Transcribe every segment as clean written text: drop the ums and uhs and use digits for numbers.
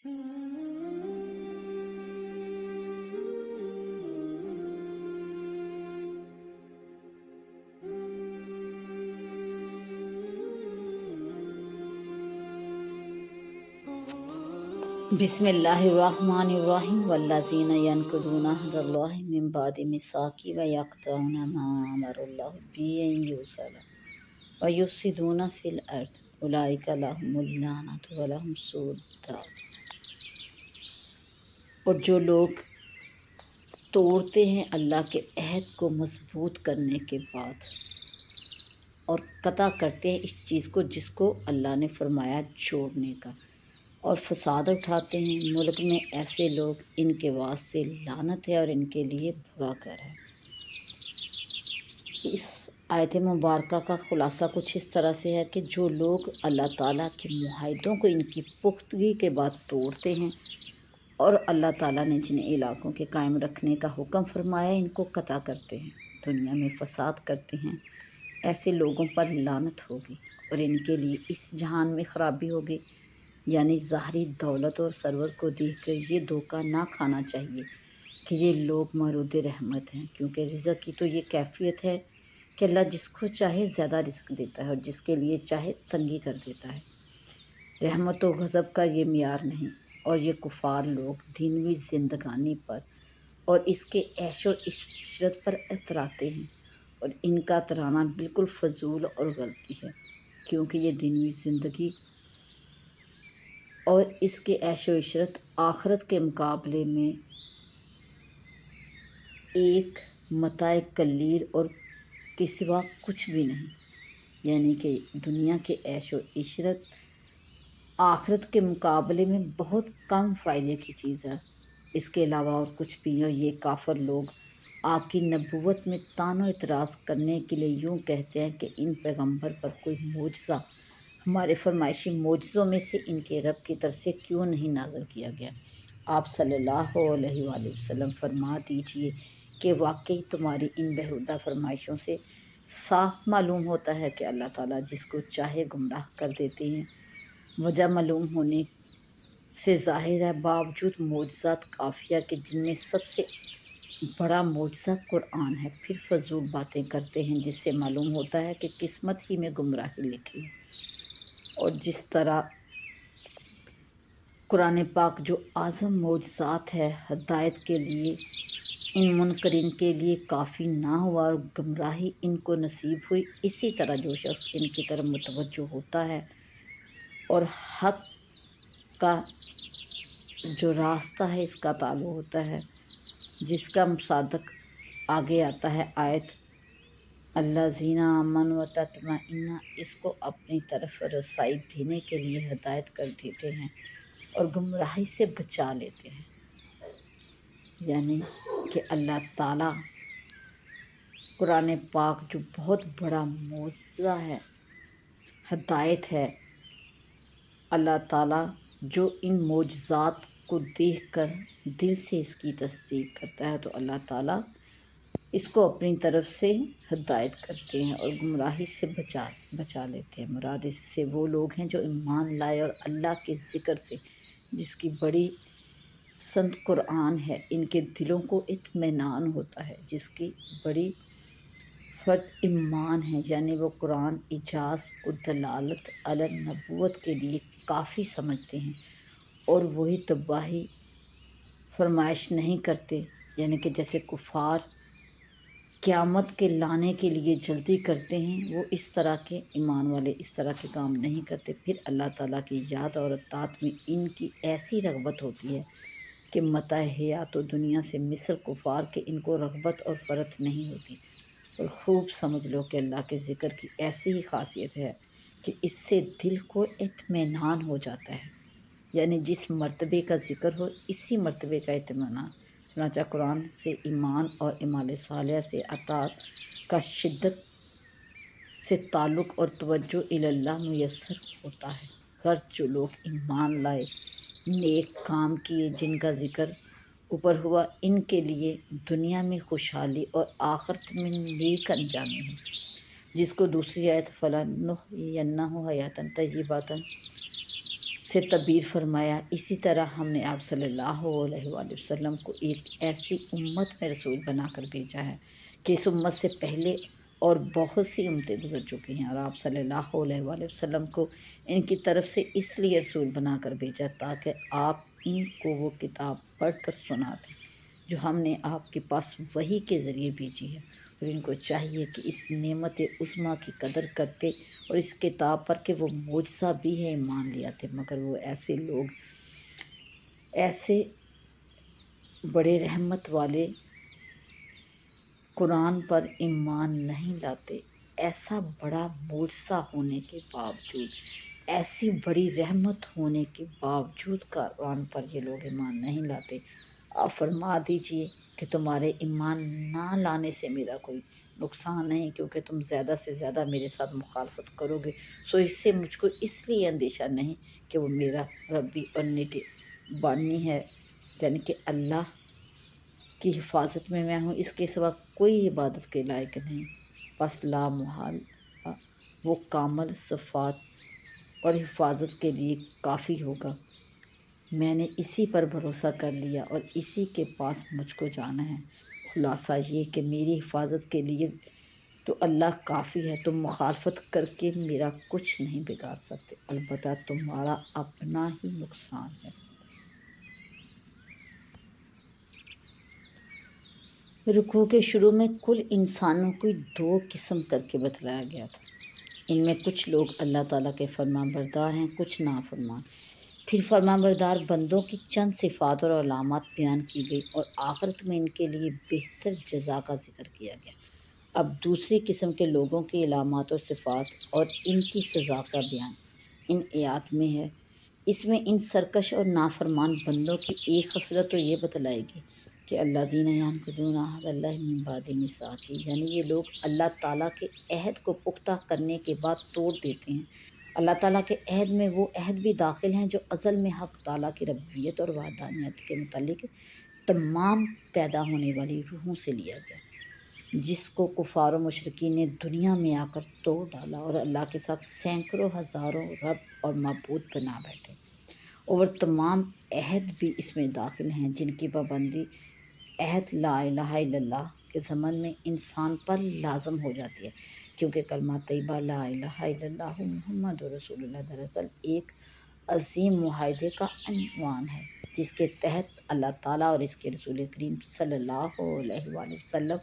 بسم اللہ الرحمن الرحیم والذین ینقضون عہد اللہ من بعد میثاقہ ویقطعون ما امر اللہ بہ ان یوصل ویفسدون فی الارض اولئک لہم اللعنۃ ولہم سوء الدار۔ اور جو لوگ توڑتے ہیں اللہ کے عہد کو مضبوط کرنے کے بعد اور قطع کرتے ہیں اس چیز کو جس کو اللہ نے فرمایا چھوڑنے کا، اور فساد اٹھاتے ہیں ملک میں، ایسے لوگ ان کے واسطے لعنت ہے اور ان کے لیے برا گھر ہے۔ اس آیت مبارکہ کا خلاصہ کچھ اس طرح سے ہے کہ جو لوگ اللہ تعالیٰ کے معاہدوں کو ان کی پختگی کے بعد توڑتے ہیں اور اللہ تعالیٰ نے جن علاقوں کے قائم رکھنے کا حکم فرمایا ان کو قطع کرتے ہیں، دنیا میں فساد کرتے ہیں، ایسے لوگوں پر لعنت ہوگی اور ان کے لیے اس جہان میں خرابی ہوگی۔ یعنی ظاہری دولت اور ثروت کو دیکھ کر یہ دھوکہ نہ کھانا چاہیے کہ یہ لوگ مورود رحمت ہیں، کیونکہ رزق کی تو یہ کیفیت ہے کہ اللہ جس کو چاہے زیادہ رزق دیتا ہے اور جس کے لیے چاہے تنگی کر دیتا ہے۔ رحمت و غضب کا یہ معیار نہیں، اور یہ کفار لوگ دینوی زندگانی پر اور اس کے عیش و عشرت پر اتراتے ہیں، اور ان کا اترانا بالکل فضول اور غلطی ہے، کیونکہ یہ دینوی زندگی اور اس کے عیش و عشرت آخرت کے مقابلے میں ایک متاع قلیل اور کے سوا کچھ بھی نہیں۔ یعنی کہ دنیا کے عیش و عشرت آخرت کے مقابلے میں بہت کم فائدے کی چیز ہے، اس کے علاوہ اور کچھ بھی۔ اور یہ کافر لوگ آپ کی نبوت میں طعن و اعتراض کرنے کے لیے یوں کہتے ہیں کہ ان پیغمبر پر کوئی معجزہ ہمارے فرمائشی معجزوں میں سے ان کے رب کی طرف سے کیوں نہیں نازل کیا گیا۔ آپ صلی اللہ علیہ وآلہ وسلم فرما دیجئے کہ واقعی تمہاری ان بیہودہ فرمائشوں سے صاف معلوم ہوتا ہے کہ اللہ تعالیٰ جس کو چاہے گمراہ کر دیتے ہیں۔ وجہ معلوم ہونے سے ظاہر ہے، باوجود معجزات کافیہ کے جن میں سب سے بڑا معجزہ قرآن ہے، پھر فضول باتیں کرتے ہیں جس سے معلوم ہوتا ہے کہ قسمت ہی میں گمراہی لکھی ہے۔ اور جس طرح قرآن پاک جو اعظم معجزات ہے، ہدایت کے لیے ان منکرین کے لیے کافی نہ ہوا اور گمراہی ان کو نصیب ہوئی، اسی طرح جو شخص ان کی طرف متوجہ ہوتا ہے اور حق کا جو راستہ ہے اس کا تعلق ہوتا ہے، جس کا مصادق آگے آتا ہے آیت الذین آمنوا وتطمئن، اس کو اپنی طرف رسائی دینے کے لیے ہدایت کر دیتے ہیں اور گمراہی سے بچا لیتے ہیں۔ یعنی کہ اللہ تعالیٰ قرآن پاک جو بہت بڑا معجزہ ہے، ہدایت ہے، اللہ تعالیٰ جو ان معجزات کو دیکھ کر دل سے اس کی تصدیق کرتا ہے تو اللہ تعالیٰ اس کو اپنی طرف سے ہدایت کرتے ہیں اور گمراہی سے بچا لیتے ہیں۔ مراد اس سے وہ لوگ ہیں جو ایمان لائے اور اللہ کے ذکر سے، جس کی بڑی سند قرآن ہے، ان کے دلوں کو اطمینان ہوتا ہے، جس کی بڑی فرد ایمان ہے، یعنی وہ قرآن اعجاز و دلالت علی نبوت کے لیے کافی سمجھتے ہیں اور وہی تباہی فرمائش نہیں کرتے۔ یعنی کہ جیسے کفار قیامت کے لانے کے لیے جلدی کرتے ہیں، وہ اس طرح کے ایمان والے اس طرح کے کام نہیں کرتے۔ پھر اللہ تعالیٰ کی یاد اور اطاعت میں ان کی ایسی رغبت ہوتی ہے کہ متاع حیات و دنیا سے مثل کفار کے ان کو رغبت اور فرط نہیں ہوتی۔ اور خوب سمجھ لو کہ اللہ کے ذکر کی ایسی ہی خاصیت ہے کہ اس سے دل کو اطمینان ہو جاتا ہے، یعنی جس مرتبے کا ذکر ہو اسی مرتبے کا اطمینان۔ چنانچہ قرآن سے ایمان اور اعمال صالحہ سے اطاعت کا شدت سے تعلق اور توجہ الی اللہ میسر ہوتا ہے۔ غرض جو لوگ ایمان لائے، نیک کام کیے، جن کا ذکر اوپر ہوا، ان کے لیے دنیا میں خوشحالی اور آخرت میں نیک انجامی ہے، جس کو دوسری آیت فَلَنُحْيِيَنَّهُ حَیَاةً طَیِّبَةً سے تعبیر فرمایا۔ اسی طرح ہم نے آپ صلی اللہ علیہ وآلہ وسلم کو ایک ایسی امت میں رسول بنا کر بھیجا ہے کہ اس امت سے پہلے اور بہت سی امتیں گزر چکی ہیں، اور آپ صلی اللہ علیہ وآلہ وسلم کو ان کی طرف سے اس لیے رسول بنا کر بھیجا تاکہ آپ ان کو وہ کتاب پڑھ کر سنا دیں جو ہم نے آپ کے پاس وحی کے ذریعے بھیجی ہے، اور ان کو چاہیے کہ اس نعمت عظمیٰ کی قدر کرتے اور اس کتاب پر کہ وہ معجزہ بھی ہے ایمان لے آتے، مگر وہ ایسے لوگ ایسے بڑے رحمت والے قرآن پر ایمان نہیں لاتے، ایسا بڑا معجزہ ہونے کے باوجود، ایسی بڑی رحمت ہونے کے باوجود قرآن پر یہ لوگ ایمان نہیں لاتے۔ آپ فرما دیجئے کہ تمہارے ایمان نہ لانے سے میرا کوئی نقصان نہیں، کیونکہ تم زیادہ سے زیادہ میرے ساتھ مخالفت کرو گے، سو اس سے مجھ کو اس لیے اندیشہ نہیں کہ وہ میرا ربی اور نگہبانی ہے، یعنی کہ اللہ کی حفاظت میں ہوں، اس کے سوا کوئی عبادت کے لائق نہیں، بس لا محال وہ کامل صفات اور حفاظت کے لیے کافی ہوگا۔ میں نے اسی پر بھروسہ کر لیا اور اسی کے پاس مجھ کو جانا ہے۔ خلاصہ یہ کہ میری حفاظت کے لیے تو اللہ کافی ہے، تم مخالفت کر کے میرا کچھ نہیں بگاڑ سکتے، البتہ تمہارا اپنا ہی نقصان ہے۔ رکوع کے شروع میں کل انسانوں کو 2 قسم کر کے بتلایا گیا تھا۔ ان میں کچھ لوگ اللہ تعالیٰ کے فرمان بردار ہیں، کچھ نافرمان۔ پھر فرمان بردار بندوں کی چند صفات اور علامات بیان کی گئی اور آخرت میں ان کے لیے بہتر جزا کا ذکر کیا گیا۔ اب دوسری قسم کے لوگوں کی علامات اور صفات اور ان کی سزا کا بیان ان آیات میں ہے۔ اس میں ان سرکش اور نافرمان بندوں کی ایک خصلت تو یہ بتلائے گی کہ الذین ینقضون عہد اللہ من بعد میثاقہ، یعنی یہ لوگ اللہ تعالیٰ کے عہد کو پختہ کرنے کے بعد توڑ دیتے ہیں۔ اللہ تعالیٰ کے عہد میں وہ عہد بھی داخل ہیں جو ازل میں حق تعالیٰ کی ربوبیت اور وحدانیت کے متعلق تمام پیدا ہونے والی روحوں سے لیا گیا، جس کو کفار و مشرکین نے دنیا میں آ کر توڑ ڈالا اور اللہ کے ساتھ سینکڑوں ہزاروں رب اور معبود بنا بیٹھے، اور تمام عہد بھی اس میں داخل ہیں جن کی پابندی عہد لا الہ الا اللہ کے ضمن میں انسان پر لازم ہو جاتی ہے، کیونکہ کلمہ طیبہ لا الہ الا اللہ محمد رسول اللہ دراصل ایک عظیم معاہدے کا عنوان ہے، جس کے تحت اللہ تعالیٰ اور اس کے رسول کریم صلی اللہ علیہ وآلہ وسلم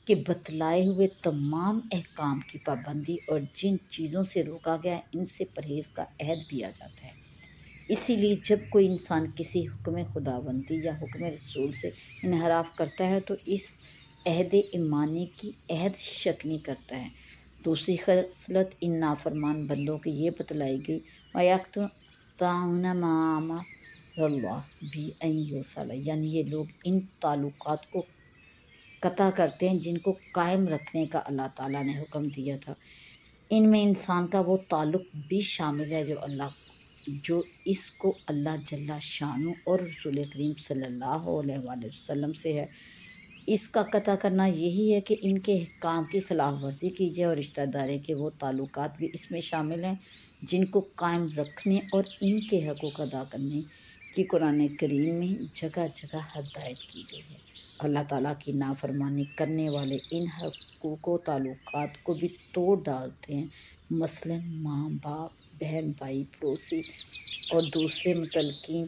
کے بتلائے ہوئے تمام احکام کی پابندی اور جن چیزوں سے روکا گیا ہے ان سے پرہیز کا عہد بھی آ جاتا ہے۔ اسی لیے جب کوئی انسان کسی حکم خداوندی یا حکم رسول سے انحراف کرتا ہے تو اس عہد ایمانی کی عہد شکنی کرتا ہے۔ دوسری خصلت ان نافرمان بندوں کی یہ بتلائی گئی وَيَقْطَعُونَ مَا أَمَرَ اللَّهُ بِهِ أَن يُوصَلَ، یعنی یہ لوگ ان تعلقات کو قطع کرتے ہیں جن کو قائم رکھنے کا اللہ تعالیٰ نے حکم دیا تھا۔ ان میں انسان کا وہ تعلق بھی شامل ہے جو اس کو اللہ جل شانہ اور رسول کریم صلی اللہ علیہ وآلہ وسلم سے ہے۔ اس کا قطع کرنا یہی ہے کہ ان کے احکام کی خلاف ورزی کی جائے، اور رشتہ داری کے وہ تعلقات بھی اس میں شامل ہیں جن کو قائم رکھنے اور ان کے حقوق ادا کرنے کی قرآن کریم میں جگہ جگہ ہدایت کی گئی ہے۔ اللہ تعالیٰ کی نافرمانی کرنے والے ان حقوق و تعلقات کو بھی توڑ ڈالتے ہیں، مثلاً ماں باپ، بہن بھائی، پڑوسی اور دوسرے متعلقین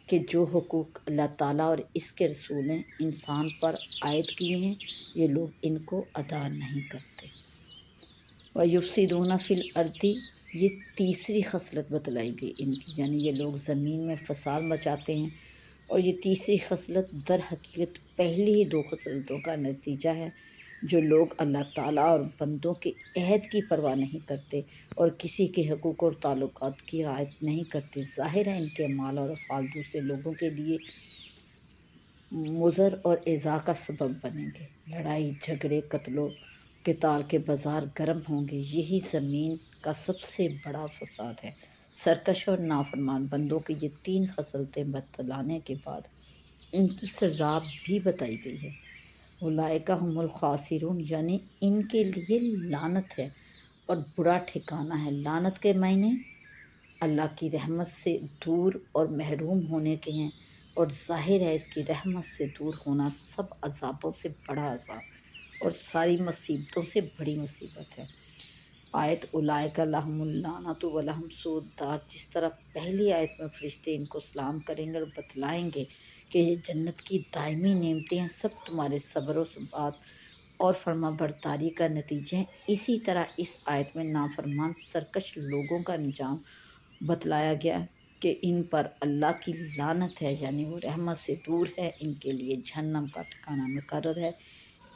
کے جو حقوق اللہ تعالیٰ اور اس کے رسول نے انسان پر عائد کیے ہیں، یہ لوگ ان کو ادا نہیں کرتے۔ وَيُفْسِدُونَ فِي الْأَرْضِ، یہ تیسری خصلت بتلائی گئی ان کی، یعنی یہ لوگ زمین میں فساد مچاتے ہیں، اور یہ تیسری خصلت در حقیقت پہلی ہی 2 خصلتوں کا نتیجہ ہے۔ جو لوگ اللہ تعالیٰ اور بندوں کے عہد کی پرواہ نہیں کرتے اور کسی کے حقوق اور تعلقات کی رعایت نہیں کرتے، ظاہر ہے ان کے اعمال اور افعال دوسرے لوگوں کے لیے مضر اور ایذا کا سبب بنیں گے۔ لڑائی جھگڑے قتل و قتال کے بازار گرم ہوں گے، یہی زمین کا سب سے بڑا فساد ہے۔ سرکش اور نافرمان بندوں کی یہ 3 خصلتیں بتلانے کے بعد ان کی سزا بھی بتائی گئی ہے۔ اولئک ھم الخاسرون، یعنی ان کے لیے لعنت ہے اور برا ٹھکانہ ہے۔ لعنت کے معنی اللہ کی رحمت سے دور اور محروم ہونے کے ہیں، اور ظاہر ہے اس کی رحمت سے دور ہونا سب عذابوں سے بڑا عذاب اور ساری مصیبتوں سے بڑی مصیبت ہے۔ آیت اولئک لہم اللعنۃ ولہم سوء الدار، جس طرح پہلی آیت میں فرشتے ان کو سلام کریں گے اور بتلائیں گے کہ یہ جنت کی دائمی نعمتیں ہیں، سب تمہارے صبر و ثبات اور فرما برداری کا نتیجہ ہیں، اسی طرح اس آیت میں نافرمان سرکش لوگوں کا انجام بتلایا گیا کہ ان پر اللہ کی لعنت ہے، یعنی وہ رحمت سے دور ہے، ان کے لیے جہنم کا ٹھکانہ مقرر ہے۔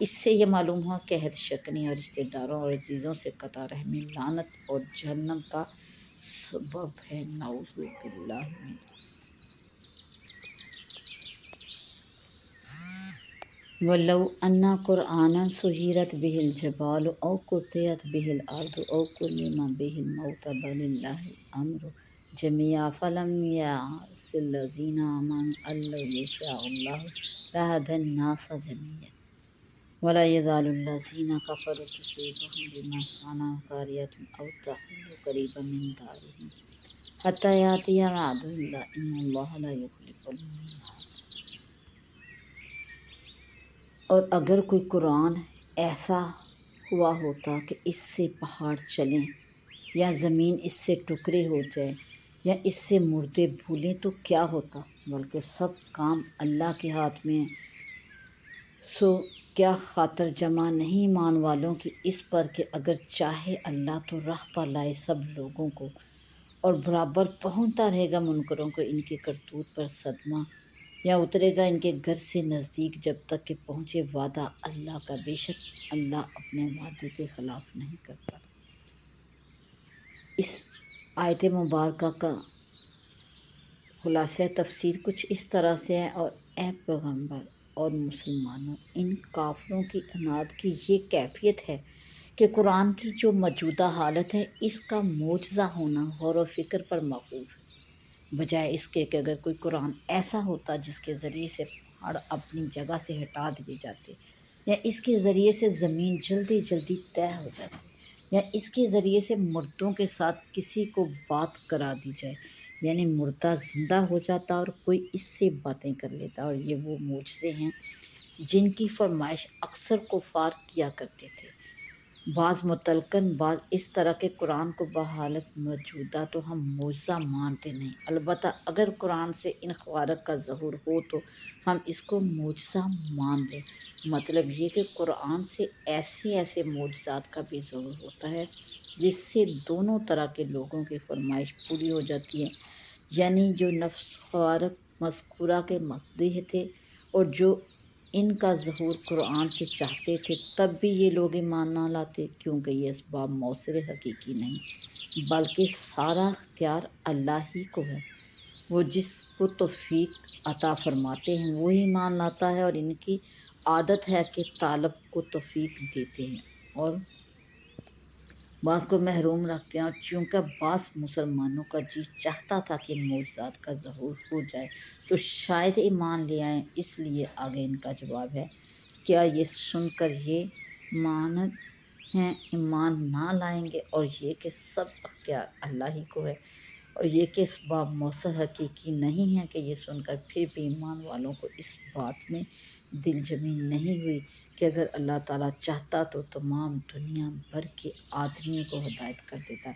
اس سے یہ معلوم ہوا کہ عہد شکنی اور رشتہ داروں اور عزیزوں سے قطع رحمی لعنت اور جہنم کا سبب ہے، نعوذ باللہ من۔ وَلَوْ أَنَّ قُرْآنًا سُيِّرَتْ بِهِ الْجِبَالُ أَوْ قُطِّعَتْ بِهِ الْأَرْضُ أَوْ كُلِّمَ بِهِ الْمَوْتَى بَلِ اللَّهُ الْأَمْرُ جَمِيعًا فَلَمْ يَعْسِ الَّذِينَ آمَنُوا أَن لَّوْ يَشَاءُ اللَّهُ لَهَدَى النَّاسَ جَمِيعًا وَلَا يَزَالُ الَّذِينَ كَفَرُوا تُصِيبُهُم بِمَا صَنَعُوا قَارِعَةٌ أَوْ تَحُلُّ قَرِيبًا مِّن دَارِهِمْ حَتَّىٰ يَأْتِيَ وَعْدُ اللَّهِ إِنَّ اللَّهَ لَا يُخْلِفُ الْمِيعَادَ۔ اور اگر کوئی قرآن ایسا ہوا ہوتا کہ اس سے پہاڑ چلیں یا زمین اس سے ٹکڑے ہو جائے یا اس سے مردے بھولیں تو کیا ہوتا، بلکہ سب کام اللہ کے ہاتھ میں ہیں۔ سو کیا خاطر جمع نہیں ایمان والوں کی اس پر کہ اگر چاہے اللہ تو راہ پر لائے سب لوگوں کو، اور برابر پہنچتا رہے گا منکروں کو ان کی کرتوت پر صدمہ، یا اترے گا ان کے گھر سے نزدیک جب تک کہ پہنچے وعدہ اللہ کا، بے شک اللہ اپنے وعدے کے خلاف نہیں کرتا۔ اس آیت مبارکہ کا خلاصہ تفسیر کچھ اس طرح سے ہے، اور اے پیغمبر اور مسلمانوں، ان کافروں کی عناد کی یہ کیفیت ہے کہ قرآن کی جو موجودہ حالت ہے اس کا معجزہ ہونا غور و فکر پر موقوف ہے، بجائے اس کے کہ اگر کوئی قرآن ایسا ہوتا جس کے ذریعے سے پہاڑ اپنی جگہ سے ہٹا دیے جاتے، یا اس کے ذریعے سے زمین جلدی جلدی طے ہو جاتی، یا اس کے ذریعے سے مردوں کے ساتھ کسی کو بات کرا دی جائے، یعنی مردہ زندہ ہو جاتا اور کوئی اس سے باتیں کر لیتا، اور یہ وہ معجزے ہیں جن کی فرمائش اکثر کفار کیا کرتے تھے، بعض متلقن بعض اس طرح کے قرآن کو بحالت موجودہ تو ہم معجزہ مانتے نہیں، البتہ اگر قرآن سے ان خوارق کا ظہور ہو تو ہم اس کو معجزہ مان لیں۔ مطلب یہ کہ قرآن سے ایسے معجزات کا بھی ظہور ہوتا ہے جس سے دونوں طرح کے لوگوں کی فرمائش پوری ہو جاتی ہے، یعنی جو نفس خوارق مذکورہ کے مصدیح تھے اور جو ان کا ظہور قرآن سے چاہتے تھے، تب بھی یہ لوگ ایمان نہ لاتے، کیونکہ یہ اسباب موثر حقیقی نہیں، بلکہ سارا اختیار اللہ ہی کو ہے۔ وہ جس کو توفیق عطا فرماتے ہیں وہی ایمان لاتا ہے، اور ان کی عادت ہے کہ طالب کو توفیق دیتے ہیں اور بعض کو محروم رکھتے ہیں، اور چونکہ بعض مسلمانوں کا جی چاہتا تھا کہ ان معجزات کا ظہور ہو جائے تو شاید ایمان لے آئیں، اس لیے آگے ان کا جواب ہے، کیا یہ سن کر یہ مانند ہیں ایمان نہ لائیں گے، اور یہ کہ سب اختیار اللہ ہی کو ہے، اور یہ کہ اسباب موثر حقیقی نہیں ہیں کہ یہ سن کر پھر بھی ایمان والوں کو اس بات میں دل جمی نہیں ہوئی کہ اگر اللہ تعالیٰ چاہتا تو تمام دنیا بھر کے آدمیوں کو ہدایت کر دیتا،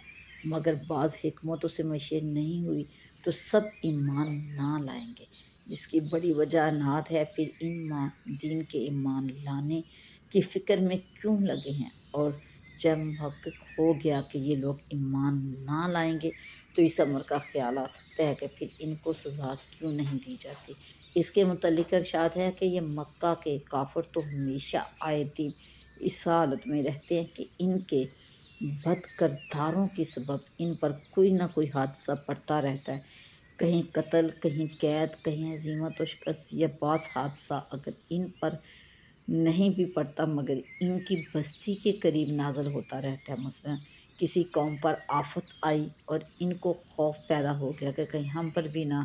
مگر بعض حکمتوں سے مشیر نہیں ہوئی تو سب ایمان نہ لائیں گے، جس کی بڑی وجہ عناد ہے۔ پھر ان دین کے ایمان لانے کی فکر میں کیوں لگے ہیں، اور جب محقق ہو گیا کہ یہ لوگ ایمان نہ لائیں گے تو اس امر کا خیال آ سکتا ہے کہ پھر ان کو سزا کیوں نہیں دی جاتی۔ اس کے متعلق ارشاد ہے کہ یہ مکہ کے کافر تو ہمیشہ آئے دن اس حالت میں رہتے ہیں کہ ان کے بد کرداروں کے سبب ان پر کوئی نہ کوئی حادثہ پڑتا رہتا ہے، کہیں قتل، کہیں قید، کہیں ہزیمت و شکست، یا بعض حادثہ اگر ان پر نہیں بھی پڑتا مگر ان کی بستی کے قریب نازل ہوتا رہتا ہے۔ مثلا کسی قوم پر آفت آئی اور ان کو خوف پیدا ہو گیا کہ کہیں ہم پر بھی نہ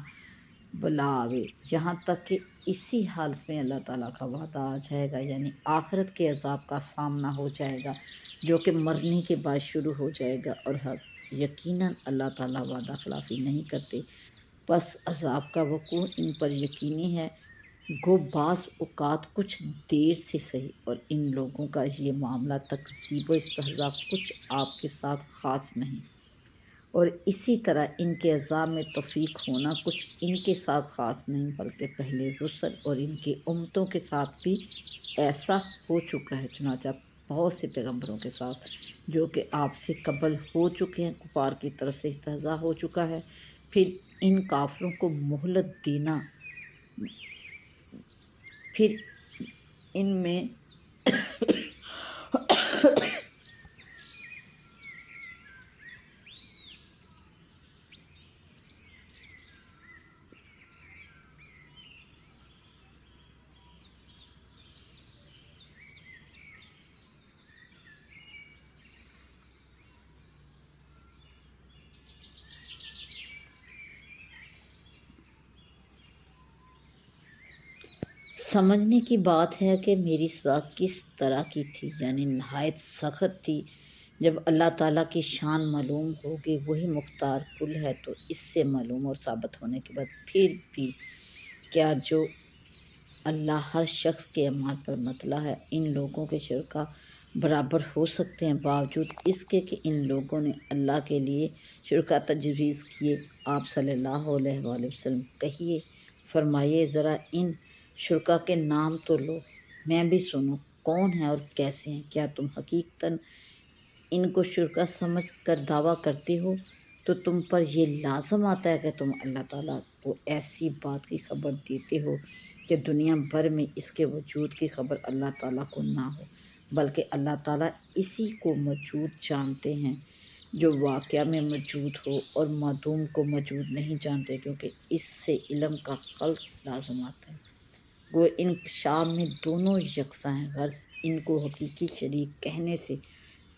بلا آوے، یہاں تک کہ اسی حالت میں اللہ تعالیٰ کا وعدہ آ جائے گا، یعنی آخرت کے عذاب کا سامنا ہو جائے گا جو کہ مرنے کے بعد شروع ہو جائے گا، اور یقیناً اللہ تعالیٰ وعدہ خلافی نہیں کرتے، پس عذاب کا وقوع ان پر یقینی ہے، گو بعض اوقات کچھ دیر سے صحیح، اور ان لوگوں کا یہ معاملہ تکذیب و استہزاء کچھ آپ کے ساتھ خاص نہیں، اور اسی طرح ان کے عذاب میں توفیق ہونا کچھ ان کے ساتھ خاص نہیں، بلکہ پہلے رسل اور ان کے امتوں کے ساتھ بھی ایسا ہو چکا ہے، چنانچہ بہت سے پیغمبروں کے ساتھ جو کہ آپ سے قبل ہو چکے ہیں، کفار کی طرف سے استہزاء ہو چکا ہے، پھر ان کافروں کو مہلت دینا، پھر ان میں سمجھنے کی بات ہے کہ میری سزا کس طرح کی تھی، یعنی نہایت سخت تھی۔ جب اللہ تعالیٰ کی شان معلوم ہوگی، وہی مختار کل ہے، تو اس سے معلوم اور ثابت ہونے کے بعد پھر بھی کیا جو اللہ ہر شخص کے اعمال پر مطلع ہے، ان لوگوں کے شرکا برابر ہو سکتے ہیں، باوجود اس کے کہ ان لوگوں نے اللہ کے لیے شرکا تجویز کیے۔ آپ صلی اللہ علیہ وآلہ وسلم کہیے، فرمائیے ذرا ان شرکا کے نام تو لو، میں بھی سنوں کون ہیں اور کیسے ہیں۔ کیا تم حقیقتاً ان کو شرکا سمجھ کر دعویٰ کرتے ہو، تو تم پر یہ لازم آتا ہے کہ تم اللہ تعالیٰ کو ایسی بات کی خبر دیتے ہو کہ دنیا بھر میں اس کے وجود کی خبر اللہ تعالیٰ کو نہ ہو، بلکہ اللہ تعالیٰ اسی کو موجود جانتے ہیں جو واقعہ میں موجود ہو، اور معدوم کو موجود نہیں جانتے، کیونکہ اس سے علم کا خلق لازم آتا ہے۔ وہ ان شام میں دونوں یکساں ہیں، غرض ان کو حقیقی شریک کہنے سے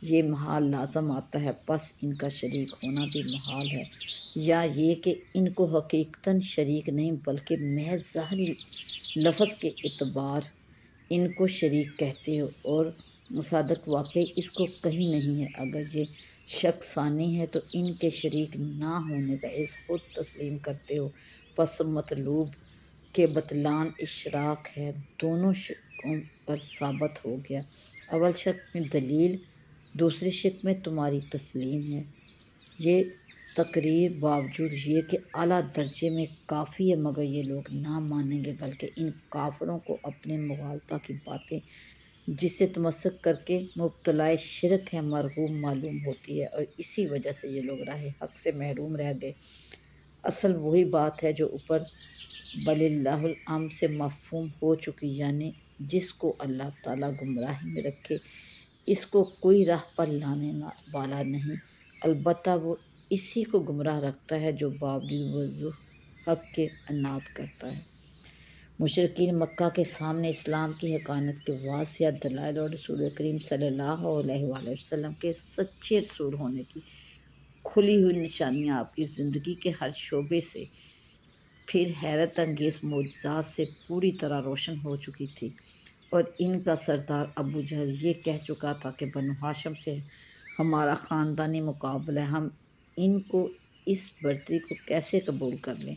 یہ محال لازم آتا ہے، پس ان کا شریک ہونا بھی محال ہے، یا یہ کہ ان کو حقیقتاً شریک نہیں بلکہ محض ظاہری لفظ کے اعتبار ان کو شریک کہتے ہو، اور مصادق واقعی اس کو کہیں نہیں ہے۔ اگر یہ شک ثانی ہے تو ان کے شریک نہ ہونے کا اس خود تسلیم کرتے ہو، پس مطلوب کے بطلان اشراک ہے، دونوں شکوں پر ثابت ہو گیا۔ اول شک میں دلیل، دوسری شک میں تمہاری تسلیم ہے۔ یہ تقریر باوجود یہ کہ اعلیٰ درجے میں کافی ہے، مگر یہ لوگ نہ مانیں گے، بلکہ ان کافروں کو اپنے مغالطہ کی باتیں جس سے تمسک کر کے مبتلائے شرک ہے مرغوب معلوم ہوتی ہے، اور اسی وجہ سے یہ لوگ راہ حق سے محروم رہ گئے۔ اصل وہی بات ہے جو اوپر بللہ الامر سے مفہوم ہو چکی، یعنی جس کو اللہ تعالیٰ گمراہی میں رکھے اس کو کوئی راہ پر لانے والا نہیں، البتہ وہ اسی کو گمراہ رکھتا ہے جو باوجود وضوح حق کے عناد کرتا ہے۔ مشرکین مکہ کے سامنے اسلام کی حقانیت کے واضح دلائل اور رسول کریم صلی اللہ علیہ وآلہ وسلم کے سچے رسول ہونے کی کھلی ہوئی نشانیاں آپ کی زندگی کے ہر شعبے سے، پھر حیرت انگیز معجزات سے پوری طرح روشن ہو چکی تھی، اور ان کا سردار ابو جہل یہ کہہ چکا تھا کہ بنو ہاشم سے ہمارا خاندانی مقابلہ ہے، ہم ان کو اس برتری کو کیسے قبول کر لیں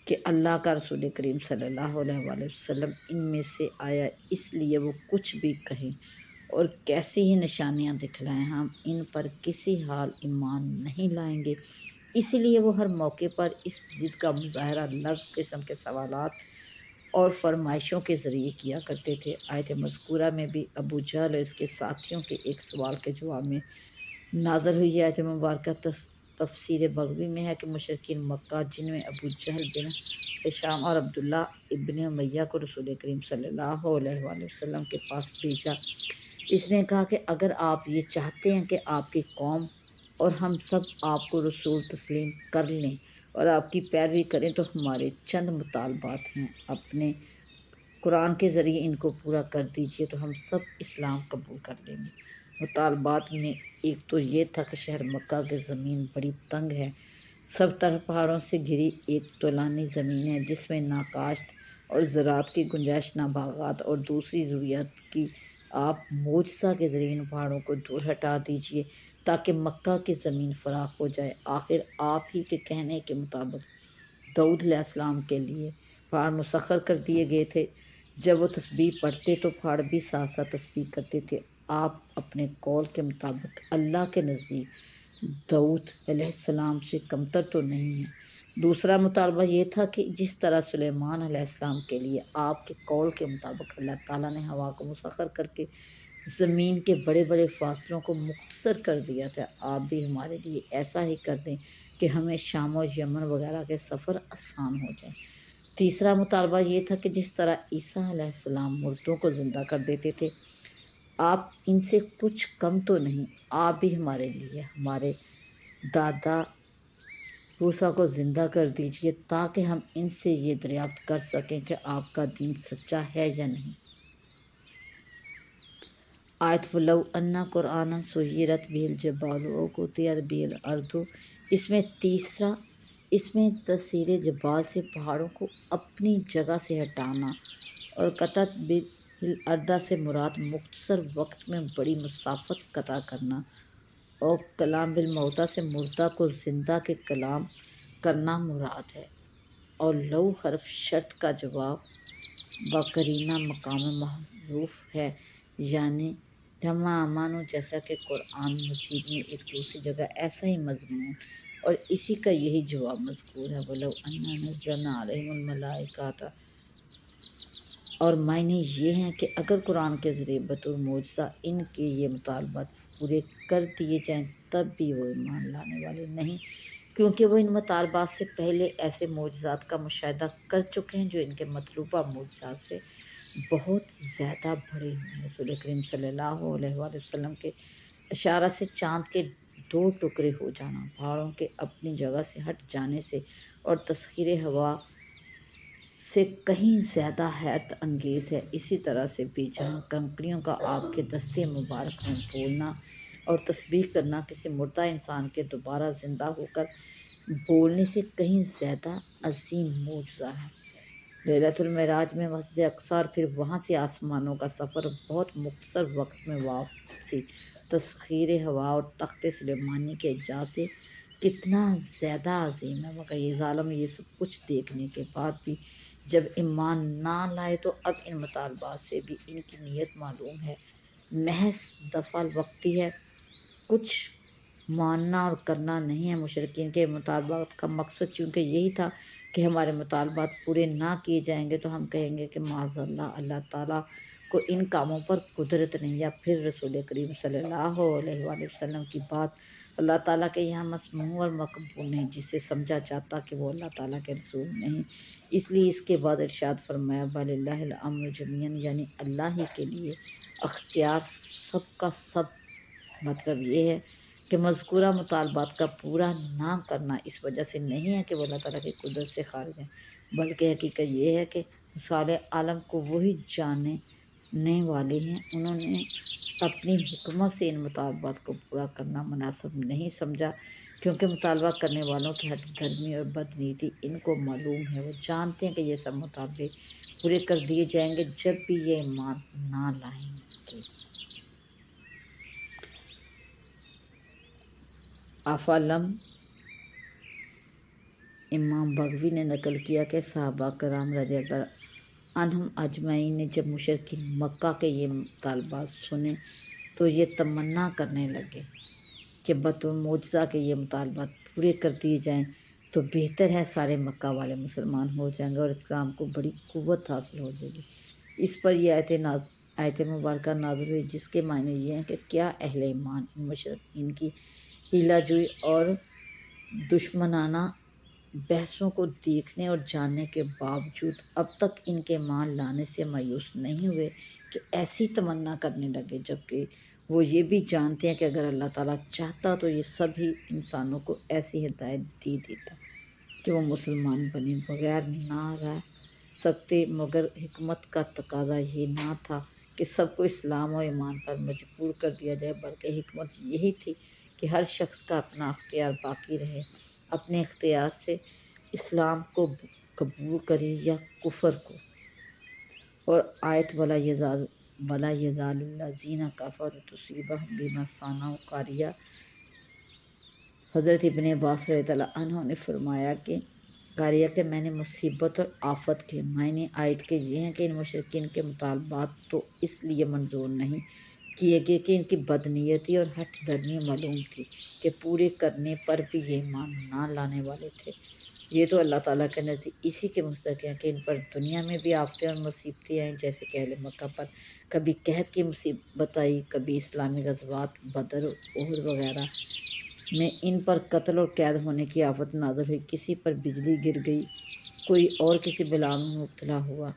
کہ اللہ کا رسول کریم صلی اللہ علیہ وآلہ وسلم ان میں سے آیا، اس لیے وہ کچھ بھی کہیں اور کیسی ہی نشانیاں دکھلائیں، ہم ان پر کسی حال ایمان نہیں لائیں گے۔ اسی لیے وہ ہر موقع پر اس ضد کا مظاہرہ الگ قسم کے سوالات اور فرمائشوں کے ذریعے کیا کرتے تھے۔ آیت مذکورہ میں بھی ابو جہل اور اس کے ساتھیوں کے ایک سوال کے جواب میں نازل ہوئی آیت مبارکہ تفسیر بغوی میں ہے کہ مشرکین مکہ جن میں ابو جہل بن ہشام اور عبداللہ ابن امیہ کو رسول کریم صلی اللہ علیہ وآلہ وسلم کے پاس بھیجا، اس نے کہا کہ اگر آپ یہ چاہتے ہیں کہ آپ کی قوم اور ہم سب آپ کو رسول تسلیم کر لیں اور آپ کی پیروی کریں تو ہمارے چند مطالبات ہیں، اپنے قرآن کے ذریعے ان کو پورا کر دیجیے تو ہم سب اسلام قبول کر لیں گے۔ مطالبات میں ایک تو یہ تھا کہ شہر مکہ کی زمین بڑی تنگ ہے، سب طرف پہاڑوں سے گھری ایک طولانی زمین ہے جس میں نہ کاشت اور زراعت کی گنجائش نہ باغات اور دوسری ضروریات کی، آپ معجزہ کے ذریعے ان پہاڑوں کو دور ہٹا دیجیے تاکہ مکہ کی زمین فراخ ہو جائے۔ آخر آپ ہی کے کہنے کے مطابق داؤد علیہ السلام کے لیے پہاڑ مسخر کر دیے گئے تھے۔ جب وہ تسبیح پڑھتے تو پہاڑ بھی ساتھ ساتھ تسبیح کرتے تھے۔ آپ اپنے قول کے مطابق اللہ کے نزدیک داؤد علیہ السلام سے کمتر تو نہیں ہیں۔ دوسرا مطالبہ یہ تھا کہ جس طرح سلیمان علیہ السلام کے لیے آپ کے قول کے مطابق اللہ تعالیٰ نے ہوا کو مسخر کر کے زمین کے بڑے بڑے فاصلوں کو مختصر کر دیا تھا، آپ بھی ہمارے لیے ایسا ہی کر دیں کہ ہمیں شام و یمن وغیرہ کے سفر آسان ہو جائیں۔ تیسرا مطالبہ یہ تھا کہ جس طرح عیسیٰ علیہ السلام مردوں کو زندہ کر دیتے تھے، آپ ان سے کچھ کم تو نہیں، آپ بھی ہمارے لیے ہمارے دادا موسیٰ کو زندہ کر دیجیے تاکہ ہم ان سے یہ دریافت کر سکیں کہ آپ کا دین سچا ہے یا نہیں۔ آیت وَلَوْ أَنَّ قُرْآنًا سُيِّرَتْ بِهِ الْجِبَالُ أَوْ قُطِّعَتْ بِهِ الْأَرْضُ، اس میں تسخیر جبال سے پہاڑوں کو اپنی جگہ سے ہٹانا، اور قطعت بالارض سے مراد مختصر وقت میں بڑی مسافت قطع کرنا، اور کلام بالموتیٰ سے مردہ کو زندہ کے کلام کرنا مراد ہے۔ اور لو حرف شرط کا جواب بقرینہ مقام محذوف ہے، یعنی لما امانو، جیسا کہ قرآن مجید میں ایک دوسری جگہ ایسا ہی مضمون اور اسی کا یہی جواب مذکور ہے۔ وَلَوْ أَنَّا نَزَّلْنَا عَلَيْهِمُ الْمَلَائِكَةَ، اور معنی یہ ہیں کہ اگر قرآن کے ذریعے بطور معجزہ ان کے یہ مطالبات پورے کر دیے جائیں تب بھی وہ ایمان لانے والے نہیں، کیونکہ وہ ان مطالبات سے پہلے ایسے معجزات کا مشاہدہ کر چکے ہیں جو ان کے مطلوبہ معجزات سے بہت زیادہ بڑے ہوئے ہیں۔ رسول کریم صلی اللہ علیہ وآلہ وسلم کے اشارہ سے چاند کے 2 ٹکڑے ہو جانا، پہاڑوں کے اپنی جگہ سے ہٹ جانے سے اور تسخیر ہوا سے کہیں زیادہ حیرت انگیز ہے۔ اسی طرح سے بے جہاں کنکریوں کا آپ کے دستے مبارک میں بولنا اور تسبیح کرنا کسی مردہ انسان کے دوبارہ زندہ ہو کر بولنے سے کہیں زیادہ عظیم معجزہ ہے۔ لیلۃ المعراج میں مسجد اقصی اور پھر وہاں سے آسمانوں کا سفر بہت مختصر وقت میں واپسی، تسخیر ہوا اور تخت سلیمانی کے اعجاز سے کتنا زیادہ عظیم ہے، مگر یہ ظالم یہ سب کچھ دیکھنے کے بعد بھی جب ایمان نہ لائے تو اب ان مطالبات سے بھی ان کی نیت معلوم ہے، محض دفع الوقتی ہے، کچھ ماننا اور کرنا نہیں ہے۔ مشرکین کے مطالبات کا مقصد چونکہ یہی تھا کہ ہمارے مطالبات پورے نہ کیے جائیں گے تو ہم کہیں گے کہ معاذ اللہ، اللہ تعالیٰ کو ان کاموں پر قدرت نہیں، یا پھر رسول کریم صلی اللہ علیہ وآلہ وسلم کی بات اللہ تعالیٰ کے یہاں مسموع اور مقبول نہیں، جس سے سمجھا جاتا کہ وہ اللہ تعالیٰ کے رسول نہیں۔ اس لیے اس کے بعد ارشاد فرمایا وَلِلَّهِ الْأَمْرُ جَمِيعًا، یعنی اللہ ہی کے لیے اختیار سب کا سب۔ مطلب یہ ہے کہ مذکورہ مطالبات کا پورا نہ کرنا اس وجہ سے نہیں ہے کہ وہ اللہ تعالیٰ کی قدرت سے خارج ہیں، بلکہ حقیقت یہ ہے کہ مصالح عالم کو وہی جاننے والے ہیں۔ انہوں نے اپنی حکمت سے ان مطالبات کو پورا کرنا مناسب نہیں سمجھا، کیونکہ مطالبہ کرنے والوں کی ہٹ دھرمی اور بدنیتی ان کو معلوم ہے، وہ جانتے ہیں کہ یہ سب مطالبے پورے کر دیے جائیں گے جب بھی یہ ایمان نہ لائیں گے۔ افعلم، امام بغوی نے نقل کیا کہ صحابہ کرام رضی اللہ عنہم اجمعین نے جب مشرکین مکہ کے یہ مطالبات سنے تو یہ تمنا کرنے لگے کہ بطور معجزہ کے یہ مطالبات پورے کر دیے جائیں تو بہتر ہے، سارے مکہ والے مسلمان ہو جائیں گے اور اسلام کو بڑی قوت حاصل ہو جائے گی۔ اس پر یہ آیت مبارکہ نازل ہوئی، جس کے معنی یہ ہیں کہ کیا اہل ایمان ان مشرکین کی ہیلہ جوئی اور دشمنانہ بحثوں کو دیکھنے اور جاننے کے باوجود اب تک ان کے ایمان لانے سے مایوس نہیں ہوئے کہ ایسی تمنا کرنے لگے، جبکہ وہ یہ بھی جانتے ہیں کہ اگر اللہ تعالیٰ چاہتا تو یہ سبھی انسانوں کو ایسی ہدایت دے دیتا کہ وہ مسلمان بنے بغیر نہ رہ سکتے، مگر حکمت کا تقاضا یہ نہ تھا کہ سب کو اسلام و ایمان پر مجبور کر دیا جائے، بلکہ حکمت یہی تھی کہ ہر شخص کا اپنا اختیار باقی رہے، اپنے اختیار سے اسلام کو قبول کرے یا کفر کو۔ اور آیت وَلَا يَزَالُ الَّذِينَ كَفَرُوا تُصِيبُهُم بِمَا صَنَعُوا قَارِعَةٌ، حضرت ابن عباس رضی اللہ عنہ نے فرمایا کہ قاریہ کہ میں نے مصیبت اور آفت کے معنی آیت کے یہ ہیں کہ ان مشرکین کے مطالبات تو اس لیے منظور نہیں کیے گئے کہ ان کی بدنیتی اور ہٹ درمی معلوم تھی کہ پورے کرنے پر بھی یہ ایمان نہ لانے والے تھے۔ یہ تو اللہ تعالیٰ کے نزدیک اسی کے مستحق ہیں کہ ان پر دنیا میں بھی آفتیں اور مصیبتیں آئیں، جیسے کہ اہل مکہ پر کبھی قحط کی مصیبت آئی، کبھی اسلامی غزوات بدر اور احد وغیرہ میں ان پر قتل اور قید ہونے کی آفت نازل ہوئی، کسی پر بجلی گر گئی، کوئی اور کسی بلا میں مبتلا ہوا۔